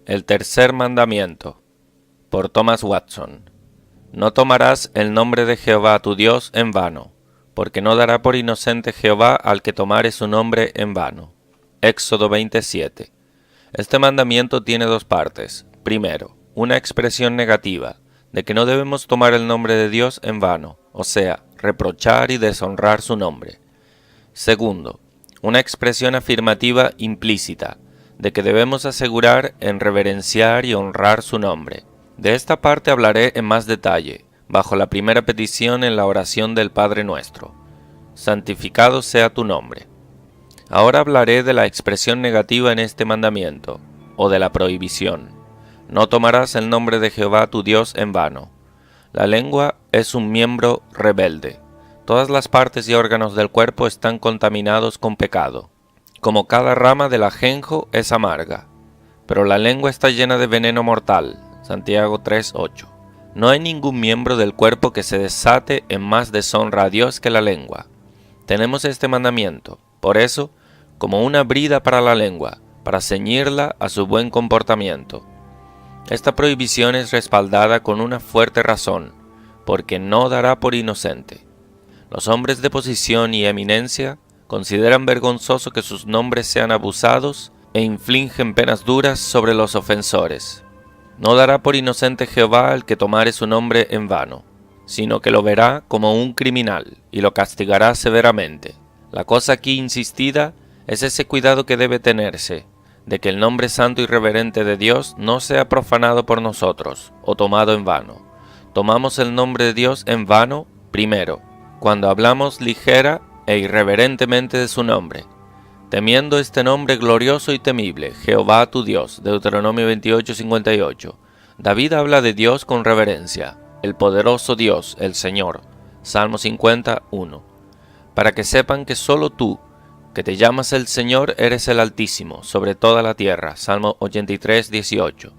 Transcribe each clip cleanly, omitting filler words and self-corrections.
El tercer mandamiento, por Thomas Watson. No tomarás el nombre de Jehová tu Dios en vano, porque no dará por inocente Jehová al que tomare su nombre en vano. Éxodo 27. Este mandamiento tiene dos partes. Primero, una expresión negativa, de que no debemos tomar el nombre de Dios en vano, o sea, reprochar y deshonrar su nombre. Segundo, una expresión afirmativa implícita, de que debemos asegurar en reverenciar y honrar su nombre. De esta parte hablaré en más detalle, bajo la primera petición en la oración del Padre Nuestro. Santificado sea tu nombre. Ahora hablaré de la expresión negativa en este mandamiento, o de la prohibición. No tomarás el nombre de Jehová tu Dios en vano. La lengua es un miembro rebelde. Todas las partes y órganos del cuerpo están contaminados con pecado. Como cada rama del ajenjo es amarga, pero la lengua está llena de veneno mortal. Santiago 3:8. No hay ningún miembro del cuerpo que se desate en más deshonra a Dios que la lengua. Tenemos este mandamiento, por eso, como una brida para la lengua, para ceñirla a su buen comportamiento. Esta prohibición es respaldada con una fuerte razón, porque no dará por inocente. Los hombres de posición y eminencia consideran vergonzoso que sus nombres sean abusados e infligen penas duras sobre los ofensores. No dará por inocente Jehová al que tomare su nombre en vano, sino que lo verá como un criminal y lo castigará severamente. La cosa aquí insistida es ese cuidado que debe tenerse, de que el nombre santo y reverente de Dios no sea profanado por nosotros o tomado en vano. Tomamos el nombre de Dios en vano, primero, cuando hablamos ligera e irreverentemente de su nombre, temiendo este nombre glorioso y temible, Jehová tu Dios, Deuteronomio 28:58. David habla de Dios con reverencia, el poderoso Dios, el Señor, Salmo 50:1. Para que sepan que solo tú, que te llamas el Señor, eres el Altísimo, sobre toda la tierra, Salmo 83:18.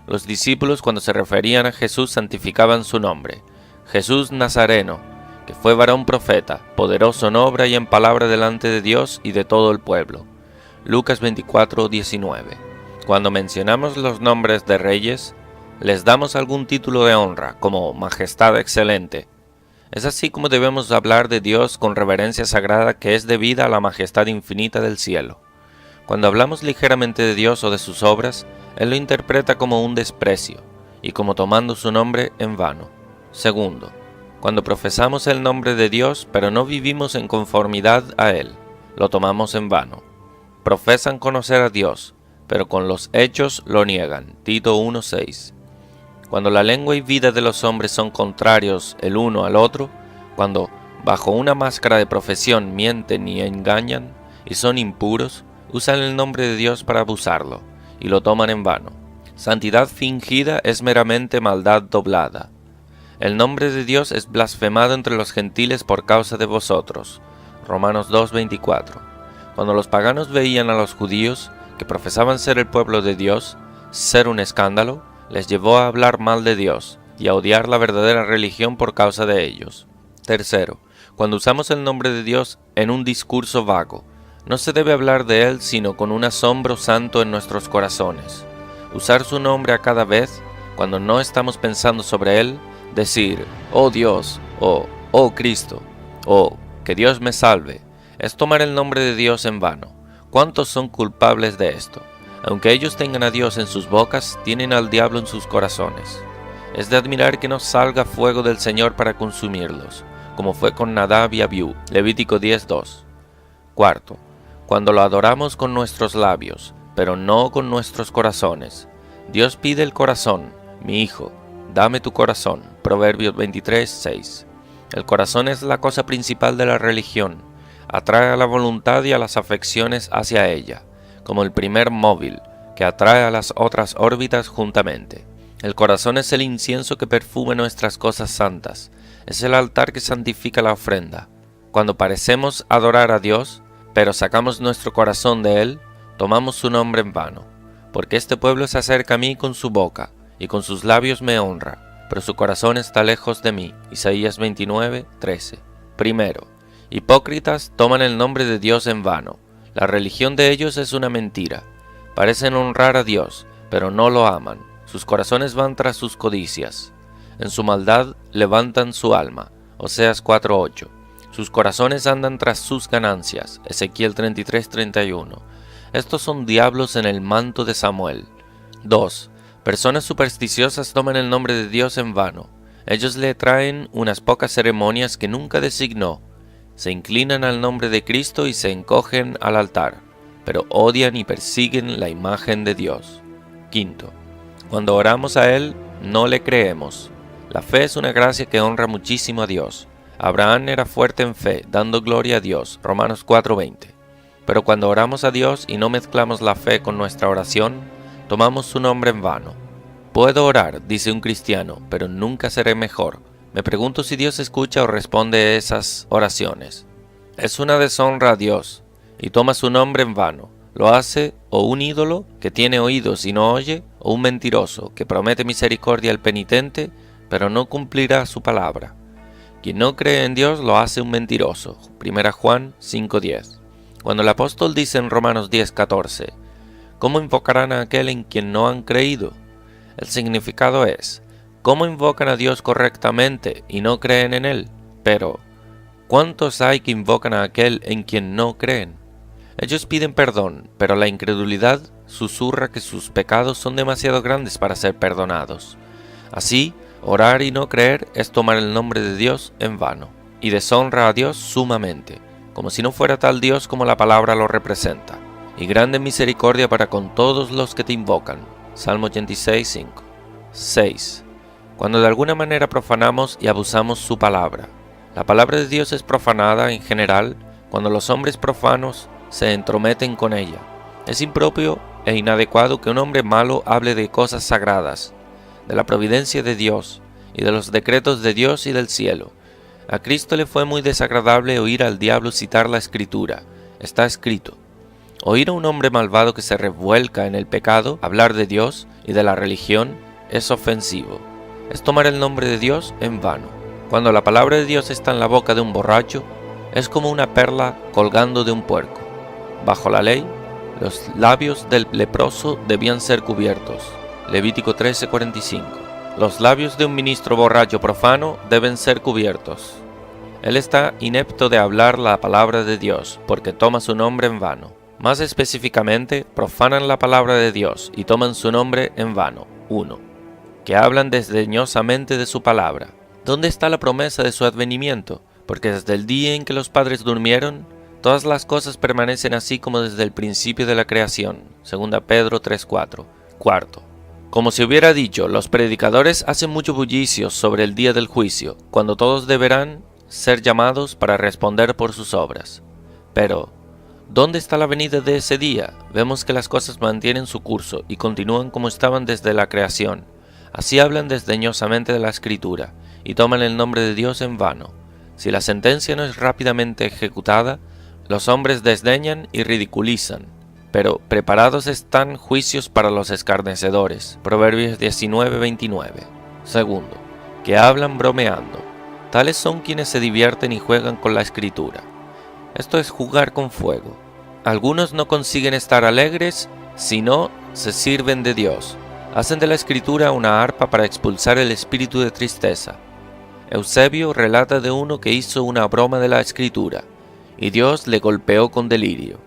Los discípulos, cuando se referían a Jesús, santificaban su nombre, Jesús Nazareno, que fue varón profeta, poderoso en obra y en palabra delante de Dios y de todo el pueblo. Lucas 24:19. Cuando mencionamos los nombres de reyes, les damos algún título de honra, como Majestad Excelente. Es así como debemos hablar de Dios con reverencia sagrada que es debida a la majestad infinita del cielo. Cuando hablamos ligeramente de Dios o de sus obras, Él lo interpreta como un desprecio, y como tomando su nombre en vano. Segundo, cuando profesamos el nombre de Dios, pero no vivimos en conformidad a Él, lo tomamos en vano. Profesan conocer a Dios, pero con los hechos lo niegan. Tito 1:6. Cuando la lengua y vida de los hombres son contrarios el uno al otro, cuando bajo una máscara de profesión mienten y engañan, y son impuros, usan el nombre de Dios para abusarlo, y lo toman en vano. Santidad fingida es meramente maldad doblada. El nombre de Dios es blasfemado entre los gentiles por causa de vosotros. Romanos 2:24. Cuando los paganos veían a los judíos, que profesaban ser el pueblo de Dios, ser un escándalo, les llevó a hablar mal de Dios y a odiar la verdadera religión por causa de ellos. Tercero, cuando usamos el nombre de Dios en un discurso vago, no se debe hablar de Él sino con un asombro santo en nuestros corazones. Usar su nombre a cada vez, cuando no estamos pensando sobre Él, decir, oh Dios, o oh Cristo, o que Dios me salve, es tomar el nombre de Dios en vano. ¿Cuántos son culpables de esto? Aunque ellos tengan a Dios en sus bocas, tienen al diablo en sus corazones. Es de admirar que no salga fuego del Señor para consumirlos, como fue con Nadab y Abiú, Levítico 10:2. Cuarto, cuando lo adoramos con nuestros labios, pero no con nuestros corazones. Dios pide el corazón, mi hijo, dame tu corazón. Proverbios 23:6. El corazón es la cosa principal de la religión. Atrae a la voluntad y a las afecciones hacia ella, como el primer móvil que atrae a las otras órbitas juntamente. El corazón es el incienso que perfume nuestras cosas santas. Es el altar que santifica la ofrenda. Cuando parecemos adorar a Dios, pero sacamos nuestro corazón de Él, tomamos su nombre en vano. Porque este pueblo se acerca a mí con su boca, y con sus labios me honra, pero su corazón está lejos de mí. Isaías 29:13. Primero, hipócritas toman el nombre de Dios en vano. La religión de ellos es una mentira. Parecen honrar a Dios, pero no lo aman. Sus corazones van tras sus codicias. En su maldad levantan su alma. Oseas 4:8. Sus corazones andan tras sus ganancias. Ezequiel 33:31. Estos son diablos en el manto de Samuel. 2. Personas supersticiosas toman el nombre de Dios en vano. Ellos le traen unas pocas ceremonias que nunca designó. Se inclinan al nombre de Cristo y se encogen al altar, pero odian y persiguen la imagen de Dios. 5. Cuando oramos a Él, no le creemos. La fe es una gracia que honra muchísimo a Dios. Abraham era fuerte en fe, dando gloria a Dios. Romanos 4:20. Pero cuando oramos a Dios y no mezclamos la fe con nuestra oración, tomamos su nombre en vano. Puedo orar, dice un cristiano, pero nunca seré mejor. Me pregunto si Dios escucha o responde esas oraciones. Es una deshonra a Dios, y toma su nombre en vano. Lo hace o un ídolo que tiene oídos y no oye, o un mentiroso que promete misericordia al penitente, pero no cumplirá su palabra. Quien no cree en Dios lo hace un mentiroso. 1 Juan 5:10. Cuando el apóstol dice en Romanos 10:14, ¿cómo invocarán a aquel en quien no han creído? El significado es, ¿cómo invocan a Dios correctamente y no creen en Él? Pero, ¿cuántos hay que invocan a aquel en quien no creen? Ellos piden perdón, pero la incredulidad susurra que sus pecados son demasiado grandes para ser perdonados. Así, orar y no creer es tomar el nombre de Dios en vano, y deshonra a Dios sumamente, como si no fuera tal Dios como la palabra lo representa, y grande misericordia para con todos los que te invocan. Salmo 86:5. 6. Cuando de alguna manera profanamos y abusamos su palabra. La palabra de Dios es profanada en general cuando los hombres profanos se entrometen con ella. Es impropio e inadecuado que un hombre malo hable de cosas sagradas, de la providencia de Dios y de los decretos de Dios y del cielo. A Cristo le fue muy desagradable oír al diablo citar la Escritura. Está escrito. Oír a un hombre malvado que se revuelca en el pecado, hablar de Dios y de la religión, es ofensivo. Es tomar el nombre de Dios en vano. Cuando la palabra de Dios está en la boca de un borracho, es como una perla colgando de un puerco. Bajo la ley, los labios del leproso debían ser cubiertos. Levítico 13:45. Los labios de un ministro borracho profano deben ser cubiertos. Él está inepto de hablar la palabra de Dios, porque toma su nombre en vano. Más específicamente, profanan la palabra de Dios y toman su nombre en vano. 1. Que hablan desdeñosamente de su palabra. ¿Dónde está la promesa de su advenimiento? Porque desde el día en que los padres durmieron, todas las cosas permanecen así como desde el principio de la creación. 2 Pedro 3:4. 4. Como se hubiera dicho, los predicadores hacen mucho bullicio sobre el día del juicio, cuando todos deberán ser llamados para responder por sus obras. Pero, ¿dónde está la venida de ese día? Vemos que las cosas mantienen su curso y continúan como estaban desde la creación. Así hablan desdeñosamente de la Escritura y toman el nombre de Dios en vano. Si la sentencia no es rápidamente ejecutada, los hombres desdeñan y ridiculizan. Pero preparados están juicios para los escarnecedores. Proverbios 19:29. Segundo, que hablan bromeando. Tales son quienes se divierten y juegan con la Escritura. Esto es jugar con fuego. Algunos no consiguen estar alegres, sino se sirven de Dios. Hacen de la Escritura una arpa para expulsar el espíritu de tristeza. Eusebio relata de uno que hizo una broma de la Escritura, y Dios le golpeó con delirio.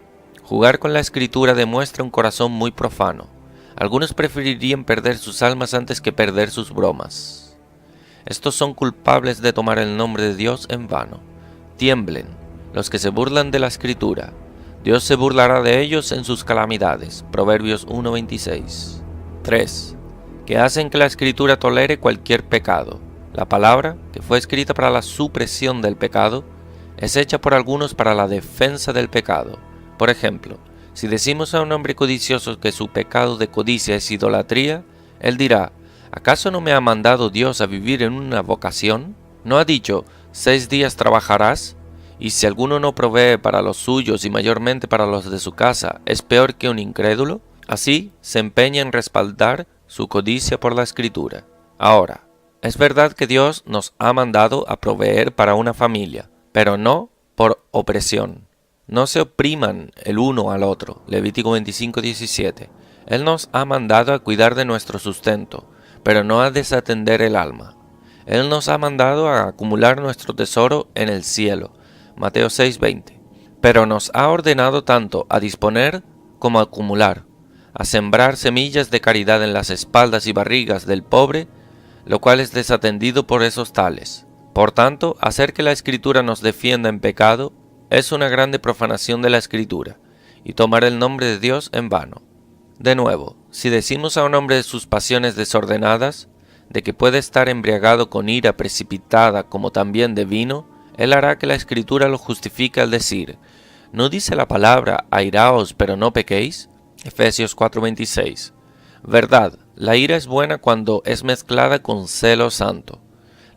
Jugar con la Escritura demuestra un corazón muy profano. Algunos preferirían perder sus almas antes que perder sus bromas. Estos son culpables de tomar el nombre de Dios en vano. Tiemblen los que se burlan de la Escritura. Dios se burlará de ellos en sus calamidades. Proverbios 1:26. 3. Que hacen que la Escritura tolere cualquier pecado. La palabra, que fue escrita para la supresión del pecado, es hecha por algunos para la defensa del pecado. Por ejemplo, si decimos a un hombre codicioso que su pecado de codicia es idolatría, él dirá, ¿acaso no me ha mandado Dios a vivir en una vocación? ¿No ha dicho, 6 días trabajarás? Y si alguno no provee para los suyos y mayormente para los de su casa, ¿es peor que un incrédulo? Así se empeña en respaldar su codicia por la Escritura. Ahora, es verdad que Dios nos ha mandado a proveer para una familia, pero no por opresión. No se opriman el uno al otro. Levítico 25:17. Él nos ha mandado a cuidar de nuestro sustento, pero no a desatender el alma. Él nos ha mandado a acumular nuestro tesoro en el cielo. Mateo 6:20. Pero nos ha ordenado tanto a disponer como a acumular, a sembrar semillas de caridad en las espaldas y barrigas del pobre, lo cual es desatendido por esos tales. Por tanto, hacer que la Escritura nos defienda en pecado es una grande profanación de la Escritura, y tomar el nombre de Dios en vano. De nuevo, si decimos a un hombre de sus pasiones desordenadas, de que puede estar embriagado con ira precipitada como también de vino, él hará que la Escritura lo justifique al decir, ¿no dice la palabra, airaos, pero no pequéis? Efesios 4:26. Verdad, la ira es buena cuando es mezclada con celo santo.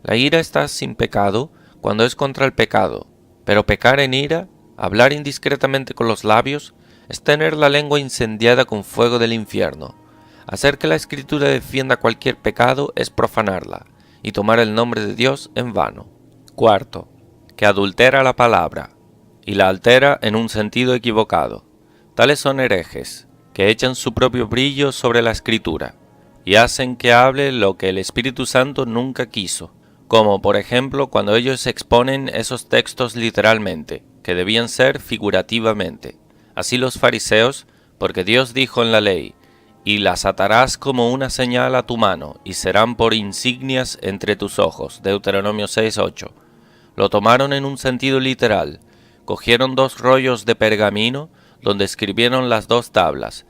La ira está sin pecado cuando es contra el pecado, pero pecar en ira, hablar indiscretamente con los labios, es tener la lengua incendiada con fuego del infierno. Hacer que la Escritura defienda cualquier pecado es profanarla, y tomar el nombre de Dios en vano. Cuarto, que adultera la palabra, y la altera en un sentido equivocado. Tales son herejes, que echan su propio brillo sobre la Escritura, y hacen que hable lo que el Espíritu Santo nunca quiso, como por ejemplo cuando ellos exponen esos textos literalmente, que debían ser figurativamente. Así los fariseos, porque Dios dijo en la ley, y las atarás como una señal a tu mano, y serán por insignias entre tus ojos. Deuteronomio 6:8. Lo tomaron en un sentido literal. Cogieron 2 rollos de pergamino, donde escribieron las 2 tablas,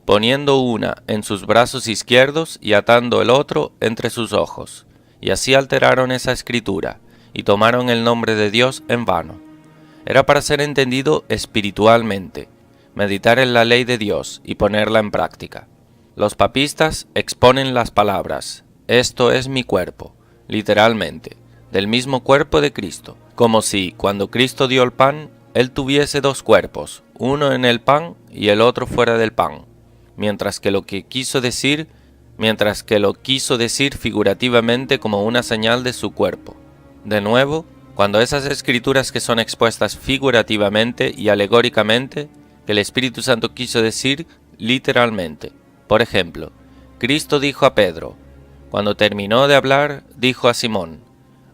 poniendo una en sus brazos izquierdos y atando el otro entre sus ojos. Y así alteraron esa escritura, y tomaron el nombre de Dios en vano. Era para ser entendido espiritualmente, meditar en la ley de Dios y ponerla en práctica. Los papistas exponen las palabras, esto es mi cuerpo, literalmente, del mismo cuerpo de Cristo, como si, cuando Cristo dio el pan, Él tuviese 2 cuerpos, uno en el pan y el otro fuera del pan, mientras que lo quiso decir figurativamente como una señal de su cuerpo. De nuevo, cuando esas escrituras que son expuestas figurativamente y alegóricamente, que el Espíritu Santo quiso decir literalmente. Por ejemplo, Cristo dijo a Pedro, cuando terminó de hablar, dijo a Simón,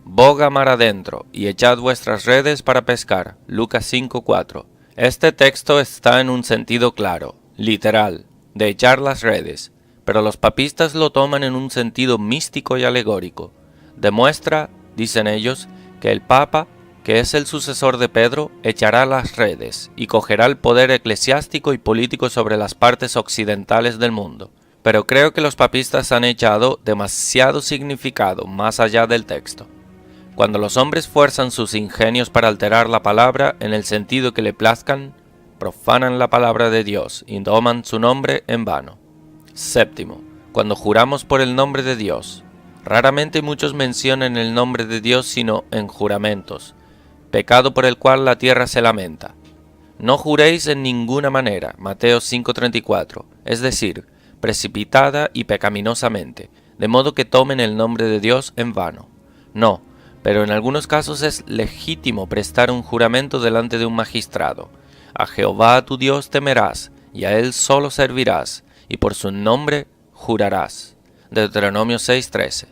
boga mar adentro y echad vuestras redes para pescar. Lucas 5:4. Este texto está en un sentido claro, literal, de echar las redes, pero los papistas lo toman en un sentido místico y alegórico. Demuestra, dicen ellos, que el Papa, que es el sucesor de Pedro, echará las redes y cogerá el poder eclesiástico y político sobre las partes occidentales del mundo. Pero creo que los papistas han echado demasiado significado más allá del texto. Cuando los hombres fuerzan sus ingenios para alterar la palabra en el sentido que le plazcan, profanan la palabra de Dios y toman su nombre en vano. Séptimo, cuando juramos por el nombre de Dios. Raramente muchos mencionan el nombre de Dios sino en juramentos, pecado por el cual la tierra se lamenta. No juréis en ninguna manera, Mateo 5:34, es decir, precipitada y pecaminosamente, de modo que tomen el nombre de Dios en vano. No, pero en algunos casos es legítimo prestar un juramento delante de un magistrado. A Jehová tu Dios temerás, y a Él solo servirás, y por su nombre jurarás. Deuteronomio 6:13.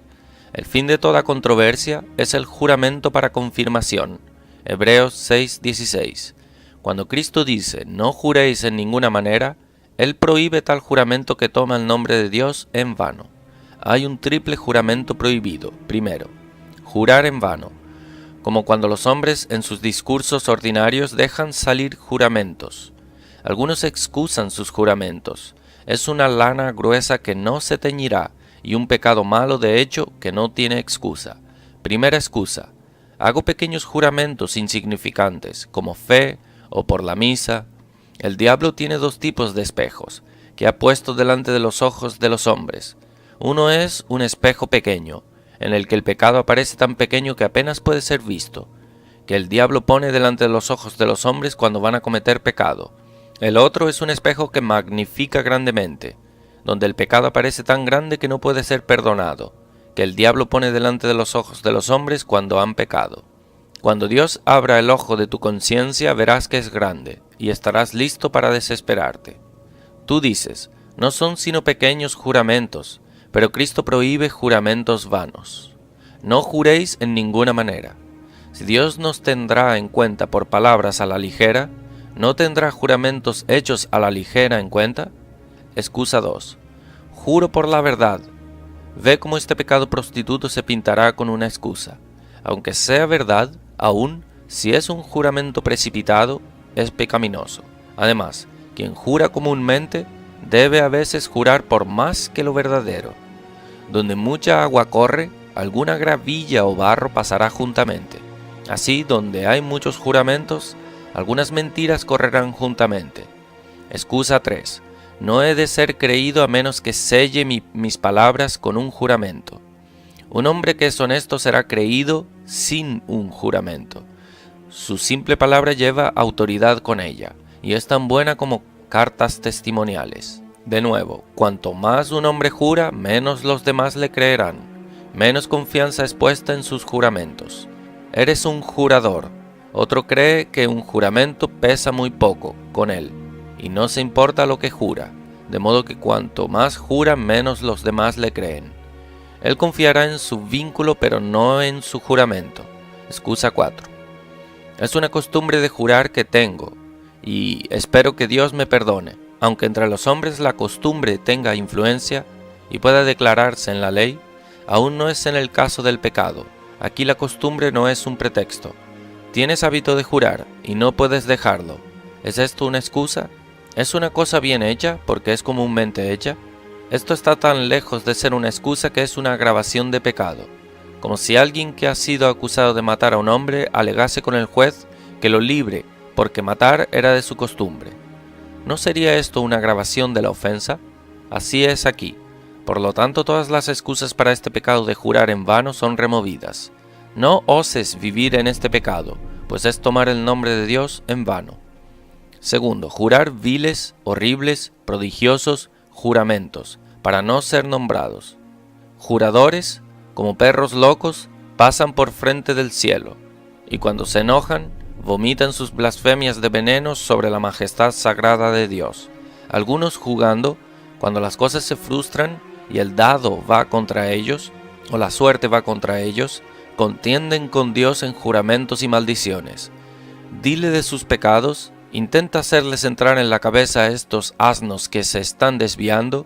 El fin de toda controversia es el juramento para confirmación. Hebreos 6:16. Cuando Cristo dice, no juréis en ninguna manera, Él prohíbe tal juramento que toma el nombre de Dios en vano. Hay un triple juramento prohibido. Primero, jurar en vano, como cuando los hombres en sus discursos ordinarios dejan salir juramentos. Algunos excusan sus juramentos. Es una lana gruesa que no se teñirá, y un pecado malo de hecho que no tiene excusa. Primera excusa, hago pequeños juramentos insignificantes, como fe o por la misa. El diablo tiene 2 tipos de espejos, que ha puesto delante de los ojos de los hombres. Uno es un espejo pequeño, en el que el pecado aparece tan pequeño que apenas puede ser visto, que el diablo pone delante de los ojos de los hombres cuando van a cometer pecado. El otro es un espejo que magnifica grandemente, donde el pecado aparece tan grande que no puede ser perdonado, que el diablo pone delante de los ojos de los hombres cuando han pecado. Cuando Dios abra el ojo de tu conciencia verás que es grande, y estarás listo para desesperarte. Tú dices, No son sino pequeños juramentos, pero Cristo prohíbe juramentos vanos. No juréis en ninguna manera. Si Dios nos tendrá en cuenta por palabras a la ligera, ¿no tendrá juramentos hechos a la ligera en cuenta? Excusa 2. Juro por la verdad. Ve cómo este pecado prostituto se pintará con una excusa. Aunque sea verdad, aún si es un juramento precipitado, es pecaminoso. Además, quien jura comúnmente debe a veces jurar por más que lo verdadero. Donde mucha agua corre, alguna gravilla o barro pasará juntamente. Así, donde hay muchos juramentos, algunas mentiras correrán juntamente. Excusa 3. No he de ser creído a menos que selle mis palabras con un juramento. Un hombre que es honesto será creído sin un juramento. Su simple palabra lleva autoridad con ella, y es tan buena como cartas testimoniales. De nuevo, cuanto más un hombre jura, menos los demás le creerán, menos confianza es puesta en sus juramentos. Eres un jurador. Otro cree que un juramento pesa muy poco con él, y no se importa lo que jura, de modo que cuanto más jura, menos los demás le creen. Él confiará en su vínculo, pero no en su juramento. Excusa 4. Es una costumbre de jurar que tengo, y espero que Dios me perdone. Aunque entre los hombres la costumbre tenga influencia y pueda declararse en la ley, aún no es en el caso del pecado. Aquí la costumbre no es un pretexto. Tienes hábito de jurar y no puedes dejarlo. ¿Es esto una excusa? ¿Es una cosa bien hecha porque es comúnmente hecha? Esto está tan lejos de ser una excusa que es una agravación de pecado, como si alguien que ha sido acusado de matar a un hombre alegase con el juez que lo libre porque matar era de su costumbre. ¿No sería esto una agravación de la ofensa? Así es aquí. Por lo tanto, todas las excusas para este pecado de jurar en vano son removidas. No oses vivir en este pecado, pues es tomar el nombre de Dios en vano. Segundo, jurar viles, horribles, prodigiosos juramentos, para no ser nombrados. Juradores, como perros locos, pasan por frente del cielo, y cuando se enojan, vomitan sus blasfemias de veneno sobre la majestad sagrada de Dios. Algunos jugando, cuando las cosas se frustran y el dado va contra ellos, o la suerte va contra ellos, contienden con Dios en juramentos y maldiciones. Dile de sus pecados, intenta hacerles entrar en la cabeza a estos asnos que se están desviando,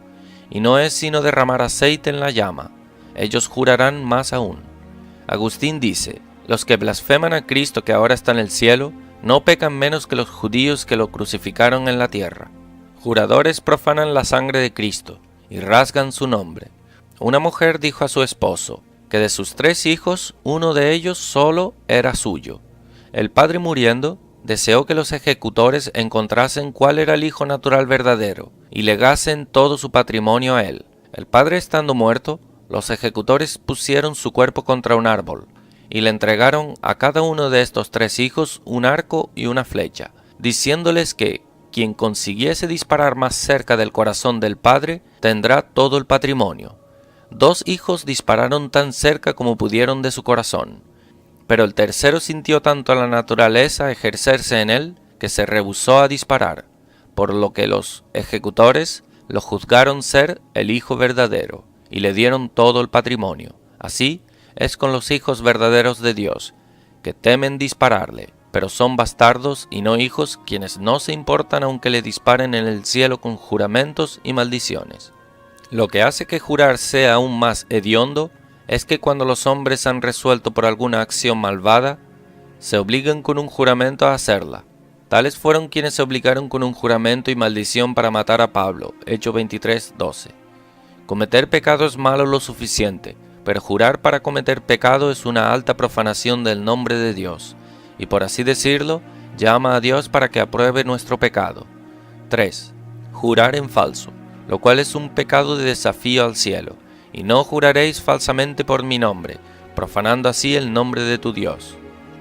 y no es sino derramar aceite en la llama. Ellos jurarán más aún. Agustín dice: los que blasfeman a Cristo que ahora está en el cielo, no pecan menos que los judíos que lo crucificaron en la tierra. Juradores profanan la sangre de Cristo y rasgan su nombre. Una mujer dijo a su esposo que de sus 3 hijos, uno de ellos solo era suyo. El padre muriendo, deseó que los ejecutores encontrasen cuál era el hijo natural verdadero y legasen todo su patrimonio a él. El padre estando muerto, los ejecutores pusieron su cuerpo contra un árbol y le entregaron a cada uno de estos 3 hijos un arco y una flecha, diciéndoles que quien consiguiese disparar más cerca del corazón del padre tendrá todo el patrimonio. 2 hijos dispararon tan cerca como pudieron de su corazón, pero el tercero sintió tanto la naturaleza ejercerse en él que se rehusó a disparar, por lo que los ejecutores lo juzgaron ser el hijo verdadero y le dieron todo el patrimonio. Así es con los hijos verdaderos de Dios, que temen dispararle, pero son bastardos y no hijos, quienes no se importan aunque le disparen en el cielo con juramentos y maldiciones. Lo que hace que jurar sea aún más hediondo es que cuando los hombres han resuelto por alguna acción malvada, se obligan con un juramento a hacerla. Tales fueron quienes se obligaron con un juramento y maldición para matar a Pablo, Hechos 23:12. Cometer pecado es malo lo suficiente, pero jurar para cometer pecado es una alta profanación del nombre de Dios, y por así decirlo, llama a Dios para que apruebe nuestro pecado. 3. Jurar en falso, lo cual es un pecado de desafío al cielo. Y no juraréis falsamente por mi nombre, profanando así el nombre de tu Dios.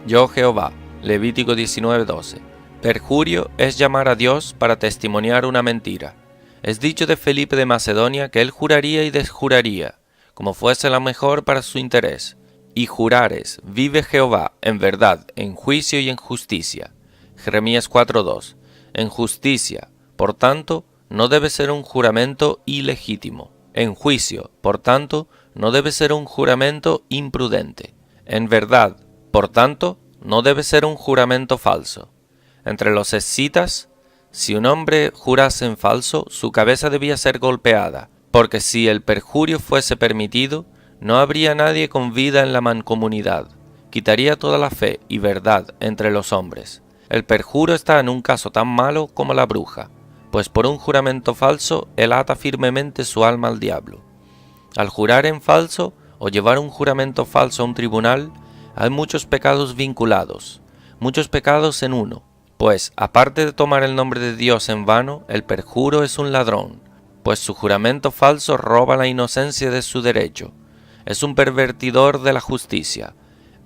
Yo Jehová. Levítico 19:12. Perjurio es llamar a Dios para testimoniar una mentira. Es dicho de Felipe de Macedonia que él juraría y desjuraría, como fuese la mejor para su interés. Y jurares, vive Jehová, en verdad, en juicio y en justicia. Jeremías 4:2. En justicia, por tanto, no debe ser un juramento ilegítimo. En juicio, por tanto, no debe ser un juramento imprudente. En verdad, por tanto, no debe ser un juramento falso. Entre los escitas, si un hombre jurase en falso, su cabeza debía ser golpeada, porque si el perjurio fuese permitido, no habría nadie con vida en la mancomunidad. Quitaría toda la fe y verdad entre los hombres. El perjuro está en un caso tan malo como la bruja, pues por un juramento falso él ata firmemente su alma al diablo. Al jurar en falso o llevar un juramento falso a un tribunal, hay muchos pecados vinculados, muchos pecados en uno, pues aparte de tomar el nombre de Dios en vano, el perjuro es un ladrón, pues su juramento falso roba la inocencia de su derecho, es un pervertidor de la justicia.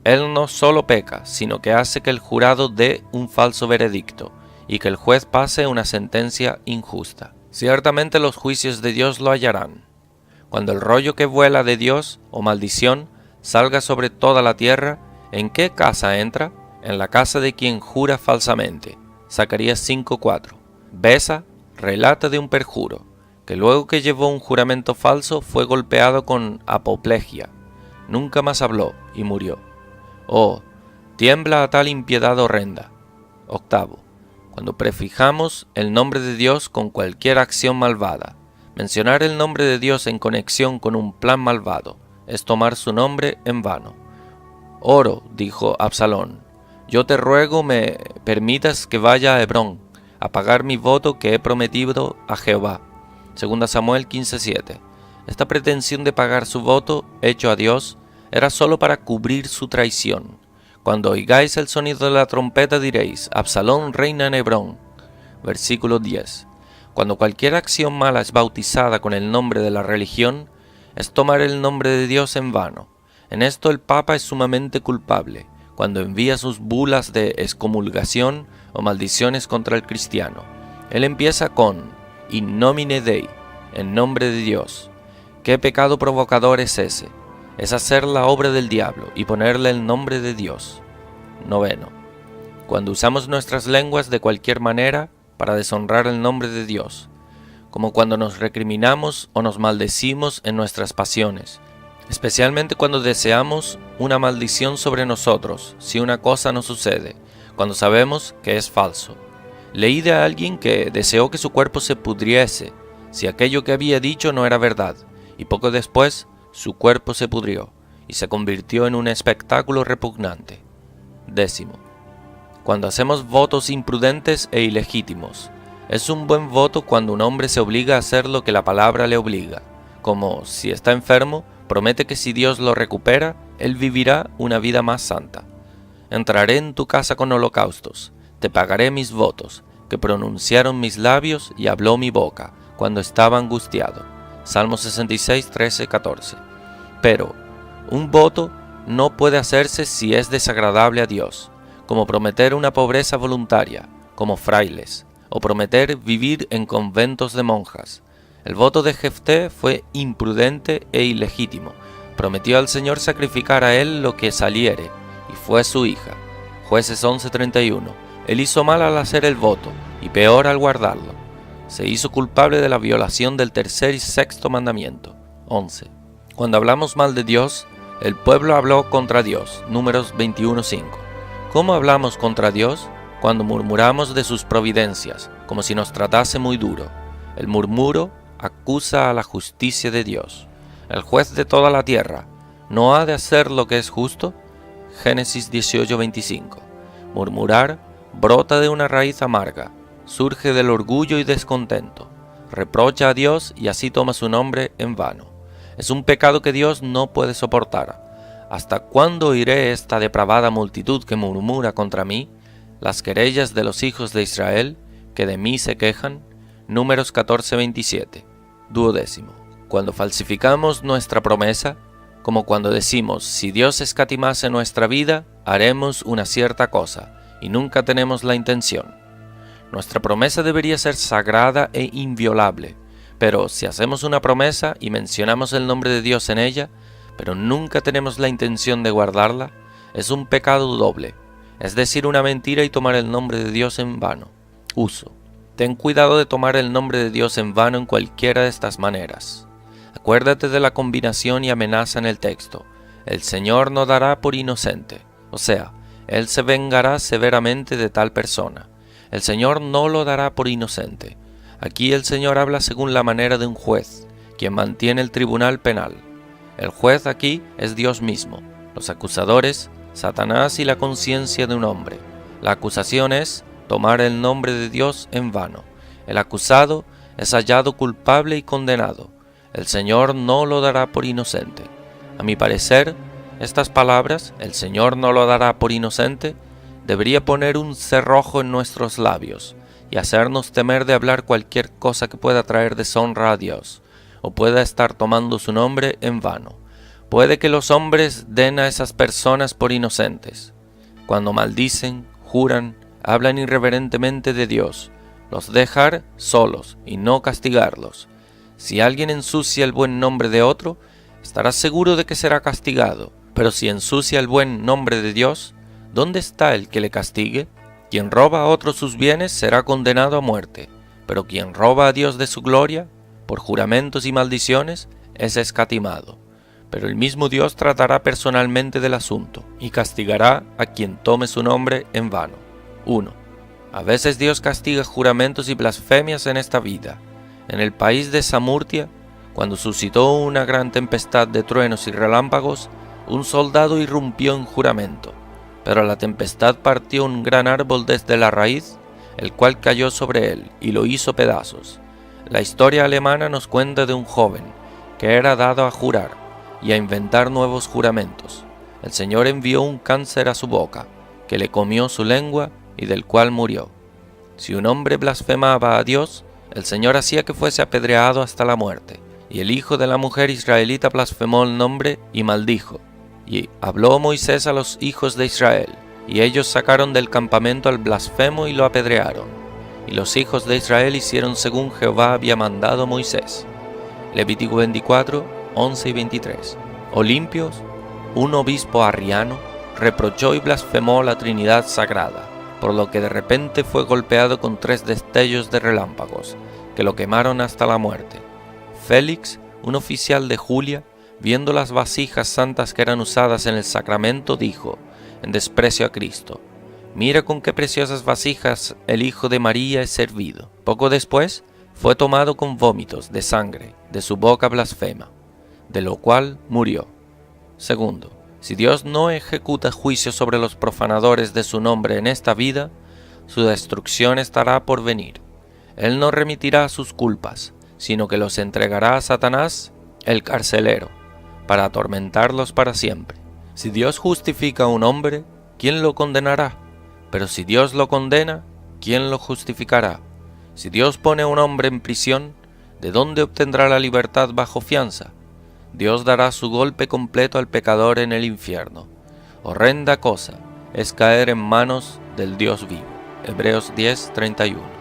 Él no solo peca, sino que hace que el jurado dé un falso veredicto, y que el juez pase una sentencia injusta. Ciertamente los juicios de Dios lo hallarán. Cuando el rollo que vuela de Dios, o maldición, salga sobre toda la tierra, ¿en qué casa entra? En la casa de quien jura falsamente. Zacarías 5:4. Besa relata de un perjuro, que luego que llevó un juramento falso fue golpeado con apoplejía. Nunca más habló y murió. Oh, tiembla a tal impiedad horrenda. Octavo. Cuando prefijamos el nombre de Dios con cualquier acción malvada. Mencionar el nombre de Dios en conexión con un plan malvado es tomar su nombre en vano. Oro, dijo Absalón, yo te ruego me permitas que vaya a Hebrón a pagar mi voto que he prometido a Jehová. 2 Samuel 15:7. Esta pretensión de pagar su voto hecho a Dios era sólo para cubrir su traición. Cuando oigáis el sonido de la trompeta diréis, Absalón reina en Hebrón. Versículo 10. Cuando cualquier acción mala es bautizada con el nombre de la religión, es tomar el nombre de Dios en vano. En esto el Papa es sumamente culpable, cuando envía sus bulas de excomulgación o maldiciones contra el cristiano. Él empieza con In nomine Dei, en nombre de Dios. ¿Qué pecado provocador es ese? Es hacer la obra del diablo y ponerle el nombre de Dios. Noveno. Cuando usamos nuestras lenguas de cualquier manera para deshonrar el nombre de Dios, como cuando nos recriminamos o nos maldecimos en nuestras pasiones, especialmente cuando deseamos una maldición sobre nosotros si una cosa no sucede, cuando sabemos que es falso. Leí de alguien que deseó que su cuerpo se pudriese si aquello que había dicho no era verdad, y poco después su cuerpo se pudrió y se convirtió en un espectáculo repugnante. Décimo. Cuando hacemos votos imprudentes e ilegítimos, es un buen voto cuando un hombre se obliga a hacer lo que la palabra le obliga, como si está enfermo, promete que si Dios lo recupera, él vivirá una vida más santa. Entraré en tu casa con holocaustos, te pagaré mis votos, que pronunciaron mis labios y habló mi boca, cuando estaba angustiado. Salmo 66, 13, 14. Pero un voto no puede hacerse si es desagradable a Dios, como prometer una pobreza voluntaria, como frailes, o prometer vivir en conventos de monjas. El voto de Jefté fue imprudente e ilegítimo. Prometió al Señor sacrificar a él lo que saliere, y fue su hija. Jueces 11:31. Él hizo mal al hacer el voto, y peor al guardarlo. Se hizo culpable de la violación del tercer y sexto mandamiento. 11. Cuando hablamos mal de Dios, el pueblo habló contra Dios. Números 21:5. ¿Cómo hablamos contra Dios? Cuando murmuramos de sus providencias, como si nos tratase muy duro. El murmuro acusa a la justicia de Dios. El juez de toda la tierra, ¿no ha de hacer lo que es justo? Génesis 18:25. Murmurar brota de una raíz amarga, surge del orgullo y descontento. Reprocha a Dios y así toma su nombre en vano. Es un pecado que Dios no puede soportar. ¿Hasta cuándo oiré esta depravada multitud que murmura contra mí? Las querellas de los hijos de Israel, que de mí se quejan. Números 14:27. 12. Cuando falsificamos nuestra promesa, como cuando decimos, si Dios escatimase nuestra vida, haremos una cierta cosa, y nunca tenemos la intención. Nuestra promesa debería ser sagrada e inviolable, pero si hacemos una promesa y mencionamos el nombre de Dios en ella, pero nunca tenemos la intención de guardarla, es un pecado doble, es decir, una mentira y tomar el nombre de Dios en vano. Uso. Ten cuidado de tomar el nombre de Dios en vano en cualquiera de estas maneras. Acuérdate de la combinación y amenaza en el texto. El Señor no dará por inocente, o sea, Él se vengará severamente de tal persona. El Señor no lo dará por inocente. Aquí el Señor habla según la manera de un juez, quien mantiene el tribunal penal. El juez aquí es Dios mismo, los acusadores, Satanás y la conciencia de un hombre. La acusación es tomar el nombre de Dios en vano. El acusado es hallado culpable y condenado. El Señor no lo dará por inocente. A mi parecer, estas palabras, el Señor no lo dará por inocente, debería poner un cerrojo en nuestros labios y hacernos temer de hablar cualquier cosa que pueda traer deshonra a Dios, o pueda estar tomando su nombre en vano. Puede que los hombres den a esas personas por inocentes. Cuando maldicen, juran, hablan irreverentemente de Dios, los dejar solos y no castigarlos. Si alguien ensucia el buen nombre de otro, estará seguro de que será castigado. Pero si ensucia el buen nombre de Dios, ¿dónde está el que le castigue? Quien roba a otros sus bienes será condenado a muerte, pero quien roba a Dios de su gloria, por juramentos y maldiciones, es escatimado. Pero el mismo Dios tratará personalmente del asunto y castigará a quien tome su nombre en vano. 1. A veces Dios castiga juramentos y blasfemias en esta vida. En el país de Samurtia, cuando suscitó una gran tempestad de truenos y relámpagos, un soldado irrumpió en juramento, pero la tempestad partió un gran árbol desde la raíz, el cual cayó sobre él y lo hizo pedazos. La historia alemana nos cuenta de un joven que era dado a jurar y a inventar nuevos juramentos. El Señor envió un cáncer a su boca, que le comió su lengua y del cual murió. Si un hombre blasfemaba a Dios, el Señor hacía que fuese apedreado hasta la muerte. Y el hijo de la mujer israelita blasfemó el nombre y maldijo. Y habló Moisés a los hijos de Israel, y ellos sacaron del campamento al blasfemo y lo apedrearon. Y los hijos de Israel hicieron según Jehová había mandado a Moisés. Levítico 24, 11 y 23. Olimpios, un obispo arriano, reprochó y blasfemó la Trinidad Sagrada, por lo que de repente fue golpeado con 3 destellos de relámpagos, que lo quemaron hasta la muerte. Félix, un oficial de Julia, viendo las vasijas santas que eran usadas en el sacramento, dijo, en desprecio a Cristo, «Mira con qué preciosas vasijas el Hijo de María es servido». Poco después, fue tomado con vómitos de sangre de su boca blasfema, de lo cual murió. Segundo, si Dios no ejecuta juicio sobre los profanadores de su nombre en esta vida, su destrucción estará por venir. Él no remitirá sus culpas, sino que los entregará a Satanás, el carcelero, para atormentarlos para siempre. Si Dios justifica a un hombre, ¿quién lo condenará? Pero si Dios lo condena, ¿quién lo justificará? Si Dios pone a un hombre en prisión, ¿de dónde obtendrá la libertad bajo fianza? Dios dará su golpe completo al pecador en el infierno. Horrenda cosa es caer en manos del Dios vivo. Hebreos 10:31.